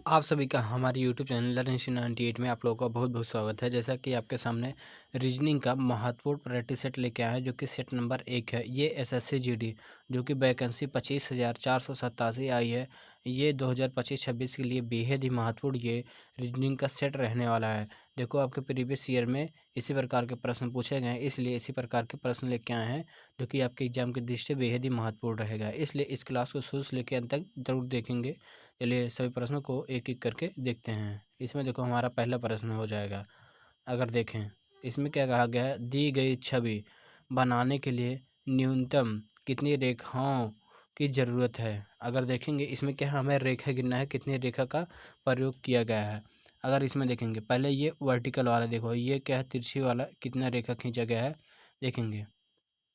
आप सभी का हमारे यूट्यूब चैनल लर्निंग 98 में आप लोगों का बहुत बहुत स्वागत है। जैसा कि आपके सामने रीजनिंग का महत्वपूर्ण प्रैक्टिस सेट लेके आए हैं, जो कि सेट नंबर 1 है। ये एसएससी जीडी जो कि वैकेंसी 25,487 आई है। ये 2025-26 के लिए बेहद ही महत्वपूर्ण ये रीजनिंग का सेट रहने वाला है। देखो, आपके प्रीवियस ईयर में इसी प्रकार के प्रश्न पूछे गए हैं, इसलिए इसी प्रकार के प्रश्न लेके आए हैं, जो कि आपके एग्जाम की दृष्टि से बेहद ही महत्वपूर्ण रहेगा। इसलिए इस क्लास को शुरू से लेकर अंत तक जरूर देखेंगे। चलिए सभी प्रश्नों को एक एक करके देखते हैं। इसमें देखो, हमारा पहला प्रश्न हो जाएगा। अगर देखें, इसमें क्या कहा गया है, दी गई छवि बनाने के लिए न्यूनतम कितनी रेखाओं की ज़रूरत है। अगर देखेंगे, इसमें क्या है, हमें रेखा गिनना है, कितनी रेखा का प्रयोग किया गया है। अगर इसमें देखेंगे, पहले ये वर्टिकल वाला देखो, ये क्या है, तिरछी वाला, कितना रेखा खींचा गया है देखेंगे।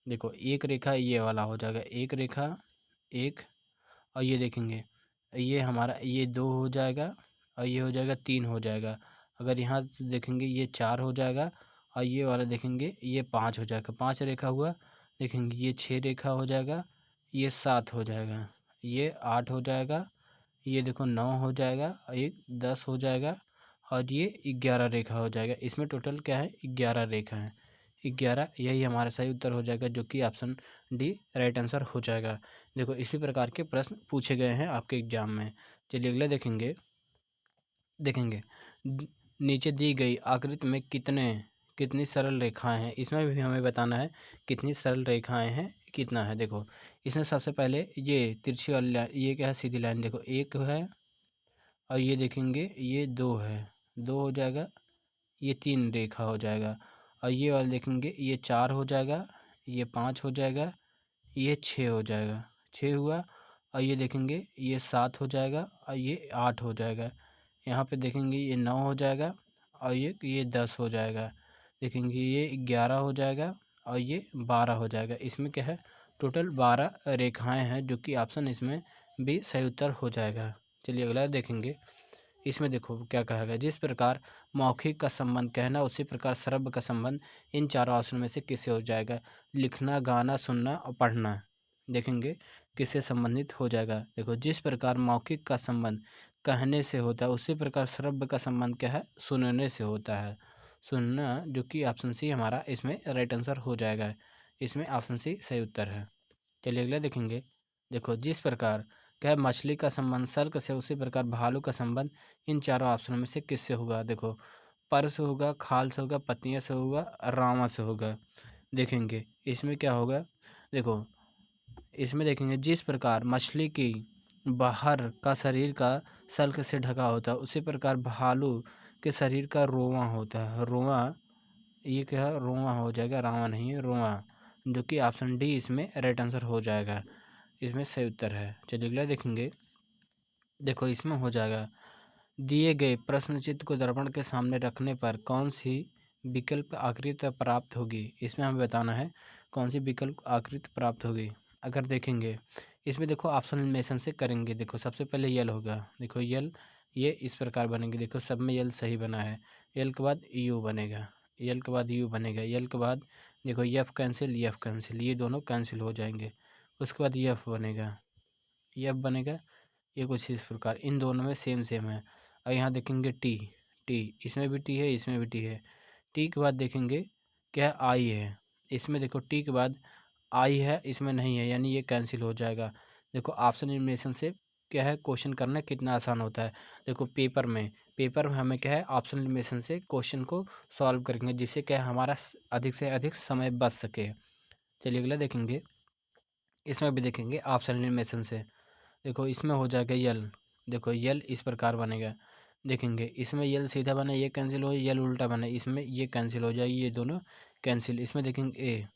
देखो, एक रेखा ये वाला हो जाएगा, एक रेखा, एक, और ये देखेंगे, ये हमारा ये 2 हो जाएगा, और ये हो जाएगा 3 हो जाएगा। अगर यहाँ से देखेंगे, ये 4 हो जाएगा, और ये वाला देखेंगे, ये 5 हो जाएगा। 5 रेखा हुआ। देखेंगे, ये 6 रेखा हो जाएगा, ये 7 हो जाएगा, ये 8 हो जाएगा, ये देखो 9 हो जाएगा, और ये 10 हो जाएगा, और ये 11 रेखा हो जाएगा। इसमें टोटल क्या है, 11 रेखा है। 11, यही हमारा सही उत्तर हो जाएगा, जो कि ऑप्शन डी राइट आंसर हो जाएगा। देखो, इसी प्रकार के प्रश्न पूछे गए हैं आपके एग्जाम में। चलिए अगला देखेंगे। देखेंगे, नीचे दी गई आकृति में कितनी सरल रेखाएं हैं। इसमें भी हमें बताना है कितनी सरल रेखाएं हैं, कितना है। देखो, इसमें सबसे पहले ये तिरछी वाली लाइन, ये क्या है, सीधी लाइन, देखो 1 है, और ये देखेंगे, ये 2 है, 2 हो जाएगा, ये 3 रेखा हो जाएगा, और ये वाला देखेंगे, ये 4 हो जाएगा, ये 5 हो जाएगा, ये 6 हो जाएगा, 6 हुआ, और ये देखेंगे, ये 7 हो जाएगा, और ये 8 हो जाएगा। यहाँ पे देखेंगे, ये 9 हो जाएगा, और ये 10 हो जाएगा। देखेंगे, ये 11 हो जाएगा, और ये 12 हो जाएगा। इसमें क्या है, टोटल 12 रेखाएं हैं, जो कि ऑप्शन इसमें भी सही उत्तर हो जाएगा। चलिए अगला देखेंगे। इसमें देखो क्या कहा गया, जिस प्रकार मौखिक का संबंध कहना, उसी प्रकार श्रव्य का संबंध इन चारों ऑप्शन में से किससे हो जाएगा। लिखना, गाना, सुनना और पढ़ना, देखेंगे किससे संबंधित हो जाएगा। देखो, जिस प्रकार मौखिक का संबंध कहने से होता है, उसी प्रकार श्रव्य का संबंध क्या है, सुनने से होता है। सुनना, जो कि ऑप्शन सी हमारा इसमें राइट आंसर हो जाएगा। इसमें ऑप्शन सी सही उत्तर है। चलिए अगला देखेंगे। देखो, जिस प्रकार क्या है, मछली का संबंध सर्क से, उसी प्रकार भालू का संबंध इन चारों ऑप्शनों में से किससे होगा। देखो, पर से होगा, खाल से होगा, पत्नियाँ से होगा, रामा से होगा। देखेंगे, इसमें क्या होगा। देखो, इसमें देखेंगे, जिस प्रकार मछली की बाहर का शरीर का सल्क से ढका होता है, उसी प्रकार भालू के शरीर का रोवां होता है। रोवां, ये क्या है, रोवां हो जाएगा, रावां नहीं है, रोवां, जो कि ऑप्शन डी इसमें राइट आंसर हो जाएगा। इसमें सही उत्तर है। चलिए अगला देखेंगे। देखो, इसमें हो जाएगा, दिए गए प्रश्न चित्र को दर्पण के सामने रखने पर कौन सी विकल्प आकृति प्राप्त होगी। इसमें हमें बताना है कौन सी विकल्प आकृति प्राप्त होगी। अगर देखेंगे, इसमें देखो ऑप्शन एलिमिनेशन से करेंगे। देखो, सबसे पहले यल होगा। देखो, यल, ये इस प्रकार बनेंगे। देखो, सब में यल सही बना है। यल के बाद यू बनेगा, यल के बाद यू बनेगा, यल के बाद देखो यफ कैंसिल, यफ कैंसिल, ये दोनों कैंसिल हो जाएंगे। उसके बाद यफ बनेगा, यफ बनेगा, ये कुछ इस प्रकार, इन दोनों में सेम सेम है। और यहाँ देखेंगे टी, टी, इसमें भी टी है, इसमें भी टी है। टी के बाद देखेंगे क्या, आई है। इसमें देखो, टी के बाद आई है, इसमें नहीं है, यानी ये कैंसिल हो जाएगा। देखो, ऑप्शन एलिमिनेशन से क्या है, क्वेश्चन करना कितना आसान होता है। देखो, पेपर में हमें क्या है, ऑप्शन एलिमिनेशन से क्वेश्चन को सॉल्व करेंगे, जिससे क्या है, हमारा अधिक से अधिक समय बच सके। चलिए अगला देखेंगे। इसमें भी देखेंगे ऑप्शन एलिमिनेशन से। देखो, इसमें हो जाएगा यल। देखो, यल इस प्रकार बनेगा। देखेंगे, इसमें यल सीधा बने, ये कैंसिल हो, यल उल्टा बने, इसमें ये कैंसिल हो जाएगी, ये दोनों कैंसिल। इसमें देखेंगे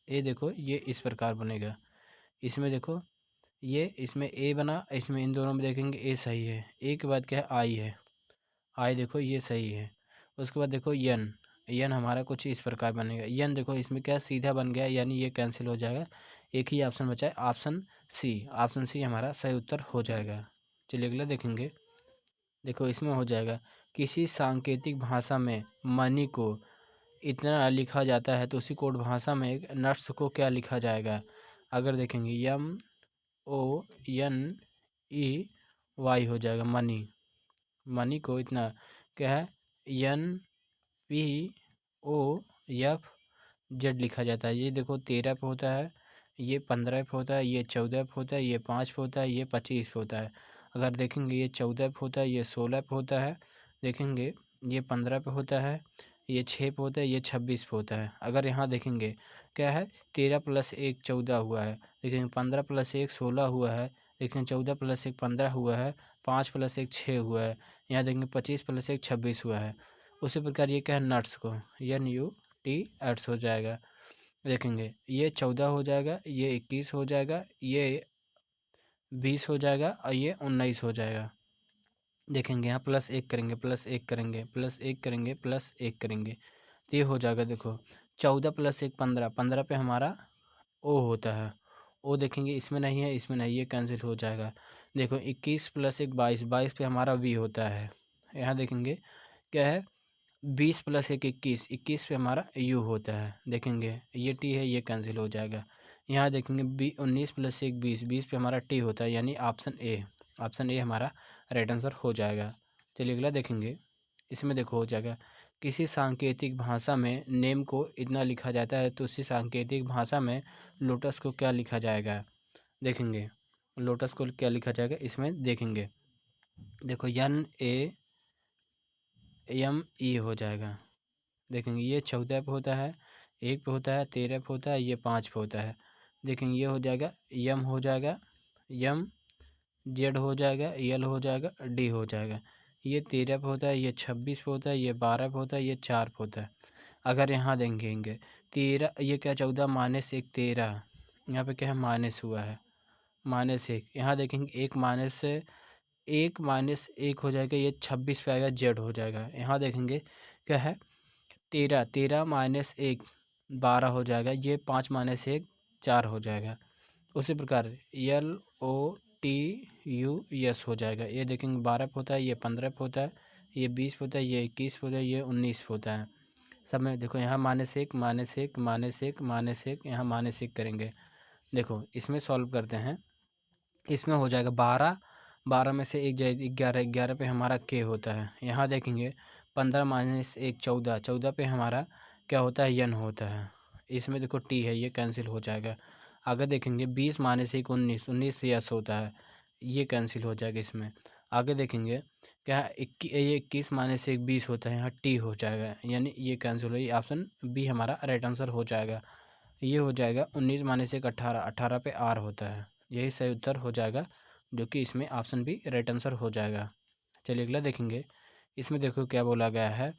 ए देखो, ये इस प्रकार बनेगा। इसमें देखो, ये इसमें ए बना, इसमें इन दोनों में देखेंगे ए सही है। ए के बाद क्या है, आई है, आई देखो ये सही है। उसके बाद देखो यन, यन हमारा कुछ इस प्रकार बनेगा। यन देखो, इसमें क्या सीधा बन गया, यानी ये कैंसिल हो जाएगा। एक ही ऑप्शन बचा है, ऑप्शन सी। ऑप्शन सी हमारा सही उत्तर हो जाएगा। चलिए अगला देखेंगे। देखो, इसमें हो जाएगा, किसी सांकेतिक भाषा में मनी को इतना लिखा जाता है, तो उसी कोड भाषा में नट्स को क्या लिखा जाएगा। अगर देखेंगे, MONEY हो जाएगा, मनी। मनी को इतना क्या है NPOF लिखा जाता है। ये देखो 13 पे होता है, ये 15 पे होता है, ये 14 पे होता है, ये 5 पे होता है, ये 25 पे होता है। अगर देखेंगे ये 14 पे होता है, ये 16 पे होता है, देखेंगे ये 15 पे होता है, ये 6 पे होता है, ये 26 पे होता है। अगर यहाँ देखेंगे क्या है 13 + 1 14 हुआ है, देखेंगे 15 + 1 16 हुआ है, देखेंगे 14 + 1 15 हुआ है, 5 + 1 6 हुआ है, यहाँ देखेंगे 25 + 1 26 हुआ है। उसी प्रकार ये क्या है नट्स को NUT हो जाएगा। देखेंगे ये 14 हो जाएगा, ये 21 हो जाएगा, ये 20 हो जाएगा और ये 19 हो जाएगा। देखेंगे यहाँ +1 करेंगे, +1 करेंगे, +1 करेंगे, +1 करेंगे, तो ये हो जाएगा। देखो 14 + 1 15, 15 पे हमारा ओ होता है, ओ देखेंगे इसमें नहीं है, इसमें नहीं, ये कैंसिल हो जाएगा। देखो 21 + 1 22, 22 पे हमारा वी होता है। यहाँ देखेंगे क्या है 20 + 1 21, 21 पे हमारा यू होता है। देखेंगे ये टी है, ये कैंसिल हो जाएगा। यहाँ देखेंगे 19 + 1 20, 20 पे हमारा टी होता है, यानी ऑप्शन ए हमारा राइट आंसर हो जाएगा। चलिए अगला देखेंगे। इसमें देखो हो जाएगा किसी सांकेतिक भाषा में नेम को इतना लिखा जाता है, तो उसी सांकेतिक भाषा में लोटस को क्या लिखा जाएगा। देखेंगे लोटस को क्या लिखा जाएगा, इसमें देखेंगे देखो NAME हो जाएगा। देखेंगे ये 14 पे होता है, 1 पे होता है, 13 पे होता है, ये 5 पे होता है। देखेंगे ये हो जाएगा यम हो जाएगा, यम जेड हो जाएगा, यल हो जाएगा, डी हो जाएगा। ये 13 पे होता है, ये 26 पे होता है, ये 12 पे होता है, ये 4 पे होता है। अगर यहाँ देखेंगे 13, ये क्या 14 - 1 13, यहाँ पे क्या है माइनस हुआ है, -1। यहाँ देखेंगे 1 हो जाएगा, ये 26 पे आएगा, जेड हो जाएगा। यहाँ देखेंगे क्या है 13, 13 - 1 12 हो जाएगा, ये 5 - 1 4 हो जाएगा। उसी प्रकार LOTUS हो जाएगा। ये देखेंगे 12 पे होता है, ये 15 पे होता है, ये 20 पे होता है, ये 21 पे होता है, ये 19 पे होता है। सब में देखो यहाँ -1 -1 -1 -1 यहाँ -1 करेंगे। देखो इसमें सॉल्व करते हैं। इसमें हो जाएगा 12, 12 में से 1 जाए 11, 11 पे हमारा के होता है। यहाँ देखेंगे 15 - 1 14, 14 पे हमारा क्या होता है यन होता है। इसमें देखो टी है, ये कैंसिल हो जाएगा। आगे देखेंगे 20 - 1 19, 19 से यस होता है, ये कैंसिल हो जाएगा इसमें। आगे देखेंगे क्या है ये 21 - 1 20 होता है, यहाँ टी हो जाएगा, यानी ये कैंसिल हो, ये ऑप्शन बी हमारा राइट आंसर हो जाएगा। ये हो जाएगा 19 - 1 18, 18 पे आर होता है, यही सही उत्तर हो जाएगा, जो कि इसमें ऑप्शन बी राइट आंसर हो जाएगा। चलिए अगला देखेंगे। इसमें देखो क्या बोला गया है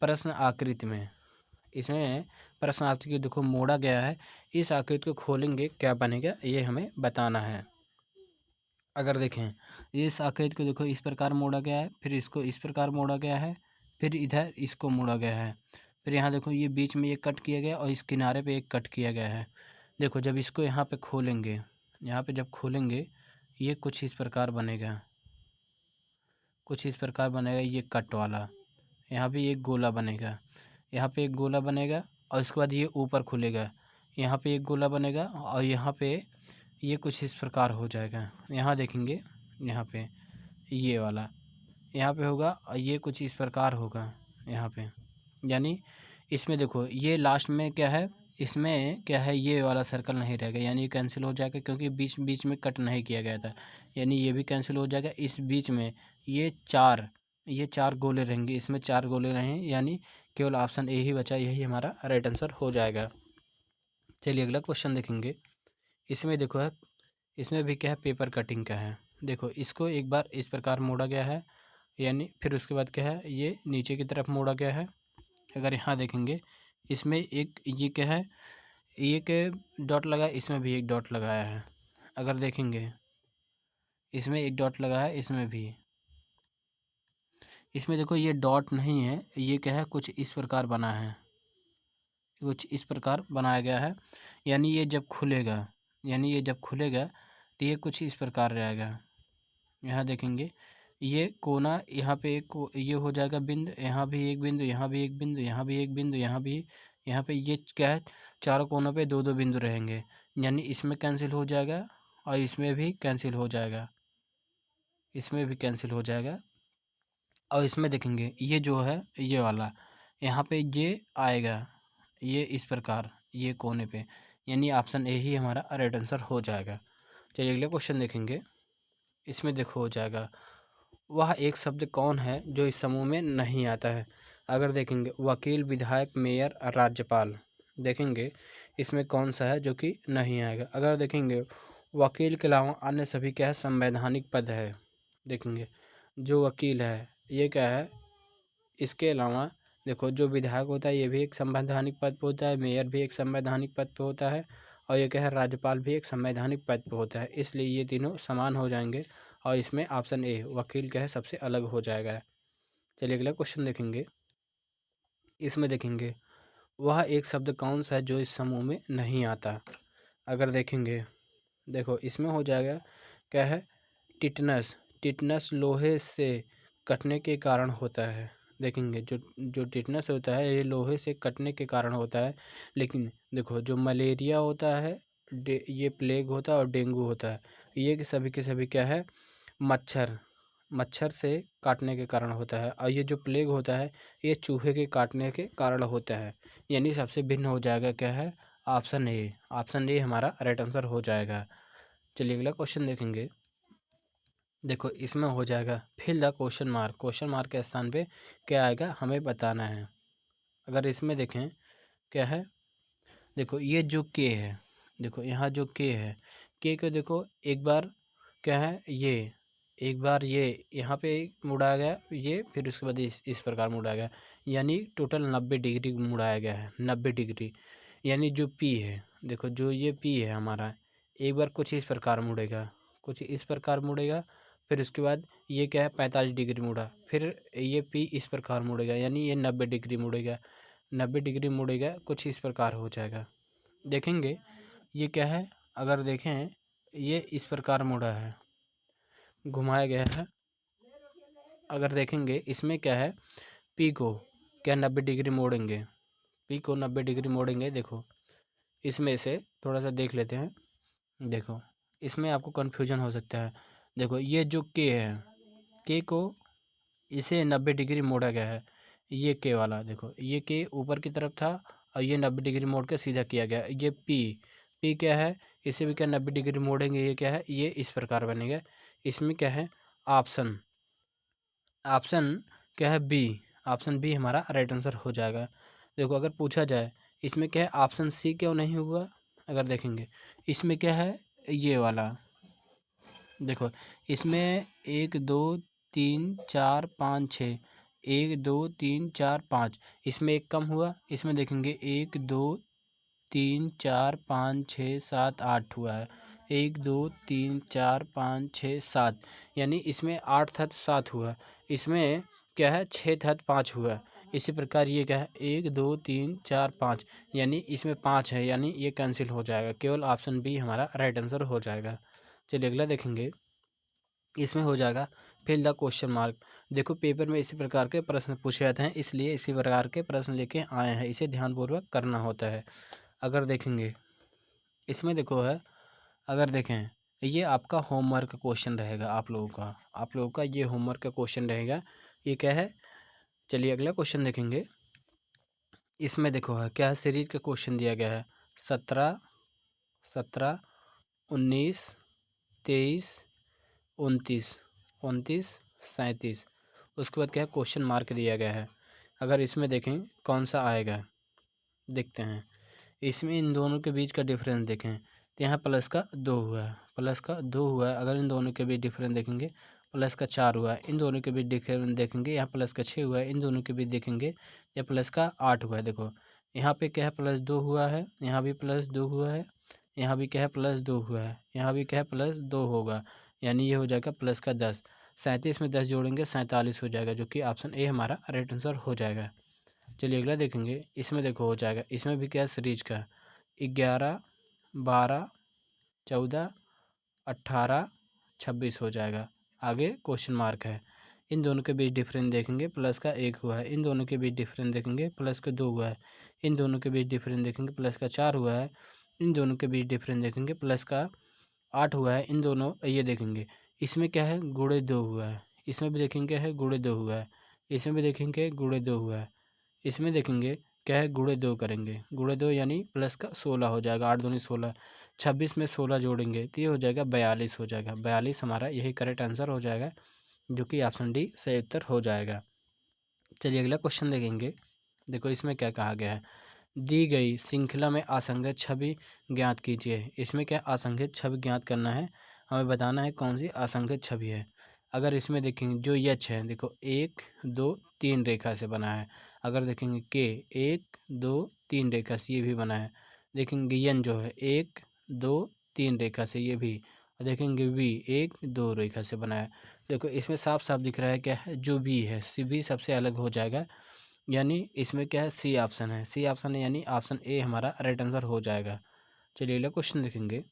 प्रश्न आकृति में। इसमें प्रश्न आकृति को देखो मोड़ा गया है, इस आकृति को खोलेंगे क्या बनेगा ये हमें बताना है। अगर देखें इस आकृति को देखो इस प्रकार मोड़ा गया है, फिर इसको इस प्रकार मोड़ा गया है, फिर इधर इसको मोड़ा गया है, फिर यहाँ देखो ये बीच में एक कट किया गया और इस किनारे पे एक कट किया गया है। देखो जब इसको यहाँ पे खोलेंगे, यहाँ पे जब खोलेंगे ये कुछ इस प्रकार बनेगा, कुछ इस प्रकार बनेगा, ये कट वाला। यहाँ पे एक गोला बनेगा, यहाँ पे एक गोला बनेगा और इसके बाद ये ऊपर खुलेगा, यहाँ पे एक गोला बनेगा और यहाँ पे ये कुछ इस प्रकार हो जाएगा। यहाँ देखेंगे यहाँ पे ये वाला यहाँ पे होगा और ये कुछ इस प्रकार होगा यहाँ पे, यानी इसमें देखो ये लास्ट में क्या है, इसमें क्या है ये वाला सर्कल नहीं रहेगा, यानी ये कैंसिल हो जाएगा क्योंकि बीच बीच में कट नहीं किया गया था, यानी ये भी कैंसिल हो जाएगा। इस बीच में ये चार गोले रहेंगे, इसमें 4 गोले रहें, यानी केवल ऑप्शन ए ही बचा, यही हमारा राइट आंसर हो जाएगा। चलिए अगला क्वेश्चन देखेंगे। इसमें देखो है, इसमें भी क्या है पेपर कटिंग का है। देखो इसको एक बार इस प्रकार मोड़ा गया है, यानी फिर उसके बाद क्या है ये नीचे की तरफ मोड़ा गया है। अगर यहाँ देखेंगे इसमें एक ये क्या है एक डॉट लगा, इसमें भी एक डॉट लगाया है। अगर देखेंगे इसमें एक डॉट लगा है, इसमें भी, इसमें देखो ये डॉट नहीं है, ये क्या है कुछ इस प्रकार बना है, कुछ इस प्रकार बनाया गया है, यानी ये जब खुलेगा, यानी ये जब खुलेगा तो ये कुछ इस प्रकार रहेगा। यहाँ देखेंगे ये कोना, यहाँ पे एक ये हो जाएगा बिंदु, यहाँ भी एक बिंदु, यहाँ भी एक बिंदु, यहाँ भी एक बिंदु, यहाँ भी, यहाँ पे ये क्या है चारों कोनों पे 2-2 बिंदु रहेंगे, यानी इसमें कैंसिल हो जाएगा और इसमें भी कैंसिल हो जाएगा, इसमें भी कैंसिल हो जाएगा। और इसमें देखेंगे ये जो है ये वाला, यहाँ पे ये आएगा, ये इस प्रकार, ये कोने पे, यानी ऑप्शन ए ही हमारा राइट आंसर हो जाएगा। चलिए अगले क्वेश्चन देखेंगे। इसमें देखो हो जाएगा, वह एक शब्द कौन है जो इस समूह में नहीं आता है। अगर देखेंगे वकील, विधायक, मेयर, राज्यपाल, देखेंगे इसमें कौन सा है जो कि नहीं आएगा। अगर देखेंगे वकील के अलावा अन्य सभी क्या है, संवैधानिक पद है। देखेंगे जो वकील है ये क्या है, इसके अलावा देखो जो विधायक होता है ये भी एक संवैधानिक पद पे होता है, मेयर भी एक संवैधानिक पद पे होता है, और ये क्या है, राज्यपाल भी एक संवैधानिक पद पे होता है। इसलिए ये तीनों समान हो जाएंगे और इसमें ऑप्शन ए वकील क्या है सबसे अलग हो जाएगा। चलिए अगला क्वेश्चन देखेंगे। इसमें देखेंगे वह एक शब्द कौन सा है जो इस समूह में नहीं आता। अगर देखेंगे देखो इसमें हो जाएगा क्या है, टिटनस। टिटनस लोहे से कटने के कारण होता है। देखेंगे जो जो टिटनस होता है ये लोहे से कटने के कारण होता है। लेकिन देखो जो मलेरिया होता है, ये प्लेग होता है और डेंगू होता है, ये के सभी क्या है, मच्छर, मच्छर से काटने के कारण होता है। और ये जो प्लेग होता है ये चूहे के काटने के कारण होता है। यानी सबसे भिन्न हो जाएगा क्या है, ऑप्शन ए। ऑप्शन ए हमारा राइट आंसर हो जाएगा। चलिए अगला क्वेश्चन देखेंगे। देखो इसमें हो जाएगा fill the question mark. Question mark के स्थान पे क्या आएगा हमें बताना है। अगर इसमें देखें क्या है, देखो ये जो के है, देखो यहाँ जो के है, के को देखो एक बार क्या है, ये एक बार ये यहाँ पे मुड़ाया गया ये, फिर उसके बाद इस प्रकार मुड़ाया गया, यानी टोटल 90 डिग्री मुड़ाया गया है, 90 डिग्री। यानी जो पी है, देखो जो ये पी है हमारा, एक बार कुछ इस प्रकार मुड़ेगा, कुछ इस प्रकार मुड़ेगा, फिर उसके बाद ये क्या है 45 डिग्री मुड़ा, फिर ये पी इस प्रकार मुड़ेगा, यानी ये 90 डिग्री मुड़ेगा, 90 डिग्री मुड़ेगा, कुछ इस प्रकार हो जाएगा। देखेंगे ये क्या है, अगर देखें ये इस प्रकार मुड़ा है, घुमाया गया है। अगर देखेंगे इसमें क्या है, पी को क्या 90 डिग्री मोड़ेंगे, पी को 90 डिग्री मोड़ेंगे। देखो इसमें से थोड़ा सा देख लेते हैं। देखो इसमें आपको कन्फ्यूजन हो सकता है। देखो ये जो के है, के को इसे 90 डिग्री मोड़ा गया है, ये के वाला, देखो ये के ऊपर की तरफ था और ये 90 डिग्री मोड़ के सीधा किया गया। ये पी, पी क्या है, इसे भी क्या 90 डिग्री मोड़ेंगे, ये क्या है, ये इस प्रकार बनेगा। इसमें क्या है ऑप्शन, ऑप्शन क्या है बी, ऑप्शन बी हमारा राइट आंसर हो जाएगा। देखो अगर पूछा जाए इसमें क्या है ऑप्शन सी क्यों नहीं हुआ, अगर देखेंगे इसमें क्या है ये वाला, देखो इसमें 1 2 3 4 5 6, 1 2 3 4 5, इसमें एक कम हुआ। इसमें देखेंगे 1 2 3 4 5 6 7 8 हुआ है, 1 2 3 4 5 6 7, यानी इसमें 8 था तो 7 हुआ, इसमें क्या है 6 था तो 5 हुआ। इसी प्रकार ये क्या है 1 2 3 4 5, यानी इसमें 5 है, यानी ये कैंसिल हो जाएगा, केवल ऑप्शन बी हमारा राइट आंसर हो जाएगा। चलिए अगला देखेंगे। इसमें हो जाएगा फिल द क्वेश्चन मार्क। देखो पेपर में इसी प्रकार के प्रश्न पूछे जाते हैं, इसलिए इसी प्रकार के प्रश्न लेके आए हैं, इसे ध्यानपूर्वक करना होता है। अगर देखेंगे इसमें देखो है, अगर देखें ये आपका होमवर्क का क्वेश्चन रहेगा, आप लोगों का ये होमवर्क का क्वेश्चन रहेगा। ये क्या है, चलिए अगला क्वेश्चन देखेंगे। इसमें देखो है क्या है, सीरीज का क्वेश्चन दिया गया है 17 17 19 23 29 29 37, उसके बाद क्या है क्वेश्चन मार्क दिया गया है। अगर इसमें देखें कौन सा आएगा, देखते हैं। इसमें इन दोनों के बीच का डिफरेंस देखें तो यहाँ प्लस का 2 हुआ है, प्लस का 2 हुआ है। अगर इन दोनों के बीच डिफरेंस देखेंगे प्लस का 4 हुआ है, इन दोनों के बीच डिफरेंस देखेंगे यहाँ प्लस का 6 हुआ है, इन दोनों के बीच देखेंगे या प्लस का 8 हुआ है। देखो यहाँ पे क्या है प्लस 2 हुआ है, यहाँ भी प्लस 2 हुआ है, यहाँ भी क्या है प्लस 2 हुआ है, यहाँ भी क्या है प्लस 2 होगा, यानी ये हो जाएगा प्लस का 10। 37 में 10 जोड़ेंगे 47 हो जाएगा, जो कि ऑप्शन ए हमारा राइट आंसर हो जाएगा। चलिए अगला देखेंगे। इसमें देखो हो जाएगा, इसमें भी क्या है सीरीज का 11 12 14 18 26 हो जाएगा। आगे क्वेश्चन मार्क है। इन दोनों के बीच डिफरेंस देखेंगे प्लस का 1 हुआ है, इन दोनों के बीच डिफरेंस देखेंगे प्लस का 2 हुआ है, इन दोनों के बीच डिफरेंस देखेंगे प्लस का 4 हुआ है, इन दोनों के बीच डिफरेंस देखेंगे प्लस का 8 हुआ है, इन दोनों ये देखेंगे इसमें क्या है गुणे 2 हुआ है, इसमें भी देखेंगे है गुणे 2 हुआ है, इसमें भी देखेंगे गुणे 2 हुआ है, इसमें देखेंगे क्या है गुणे 2 करेंगे, गुणे 2 यानी प्लस का 16 हो जाएगा, 8 दूनी 16, 26 में 16 जोड़ेंगे तो ये हो जाएगा 42 हो जाएगा। 42 हमारा यही करेक्ट आंसर हो जाएगा, जो कि ऑप्शन डी सही उत्तर हो जाएगा। चलिए अगला क्वेश्चन देखेंगे। देखो इसमें क्या कहा गया है, दी गई श्रृंखला में असंगत छवि ज्ञात कीजिए। इसमें क्या असंगत छवि ज्ञात करना है, हमें बताना है कौन सी असंगत छवि है। अगर इसमें देखेंगे जो यच है, देखो 1 2 3 रेखा से बना है। अगर देखेंगे के 1 2 3 रेखा से ये भी बना है। देखेंगे यन जो है 1 2 3 रेखा से ये भी, और देखेंगे वी 1 2 रेखा से बना है। देखो इसमें साफ साफ दिख रहा है क्या है, जो बी है सी भी सबसे अलग हो जाएगा, यानी इसमें क्या है सी ऑप्शन है, सी ऑप्शन है यानी ऑप्शन ए हमारा राइट आंसर हो जाएगा। चलिए अगला क्वेश्चन देखेंगे।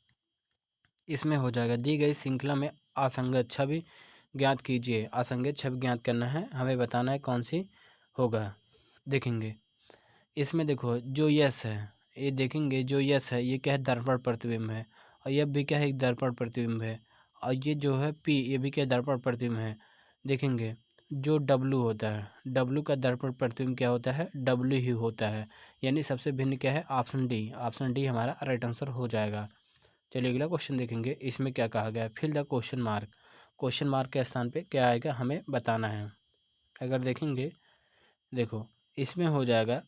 इसमें हो जाएगा दी गई श्रृंखला में असंगत छवि ज्ञात कीजिए। असंगत छवि ज्ञात करना है, हमें बताना है कौन सी होगा। देखेंगे इसमें देखो जो यस है, ये देखेंगे जो यस है ये क्या है दर्पण प्रतिबिंब है, और यह भी क्या है एक दर्पण प्रतिबिंब है, और ये जो है पी ये भी क्या दर्पण प्रतिबिंब है। देखेंगे जो डब्लू होता है, डब्लू का दर्पण प्रतिबिंब क्या होता है, डब्लू ही होता है, यानी सबसे भिन्न क्या है ऑप्शन डी, ऑप्शन डी हमारा राइट आंसर हो जाएगा। चलिए अगला क्वेश्चन देखेंगे। इसमें क्या कहा गया है, fill the question mark, question mark के स्थान पे क्या आएगा हमें बताना है। अगर देखेंगे देखो इसमें हो जाएगा,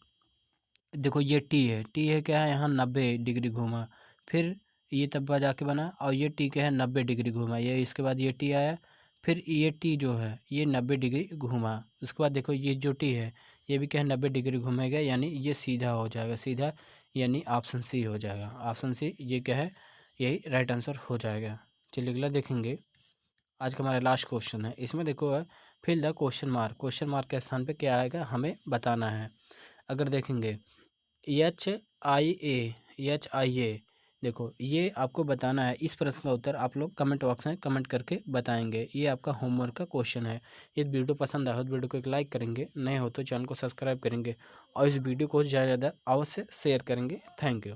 देखो ये टी है, टी है क्या है यहाँ 90 डिग्री घूमा, फिर ये तब्बा जाके बना, और ये टी क्या है 90 डिग्री घूमा, ये इसके बाद ये टी आया, फिर ये टी जो है ये 90 डिग्री घूमा, उसके बाद देखो ये जो टी है ये भी क्या है 90 डिग्री घूमेगा, यानी ये सीधा हो जाएगा, सीधा यानी ऑप्शन सी हो जाएगा, ऑप्शन सी ये क्या है यही राइट आंसर हो जाएगा। चलिए अगला देखेंगे। आज का हमारा लास्ट क्वेश्चन है। इसमें देखो है fill the question mark, question mark के स्थान पे क्या आएगा हमें बताना है। अगर देखेंगे HIA देखो ये आपको बताना है। इस प्रश्न का उत्तर आप लोग कमेंट बॉक्स में कमेंट करके बताएंगे। ये आपका होमवर्क का क्वेश्चन है। यदि वीडियो पसंद आए तो वीडियो को एक लाइक करेंगे, नए हो तो चैनल को सब्सक्राइब करेंगे, और इस वीडियो को ज़्यादा से ज़्यादा अवश्य शेयर करेंगे। Thank you.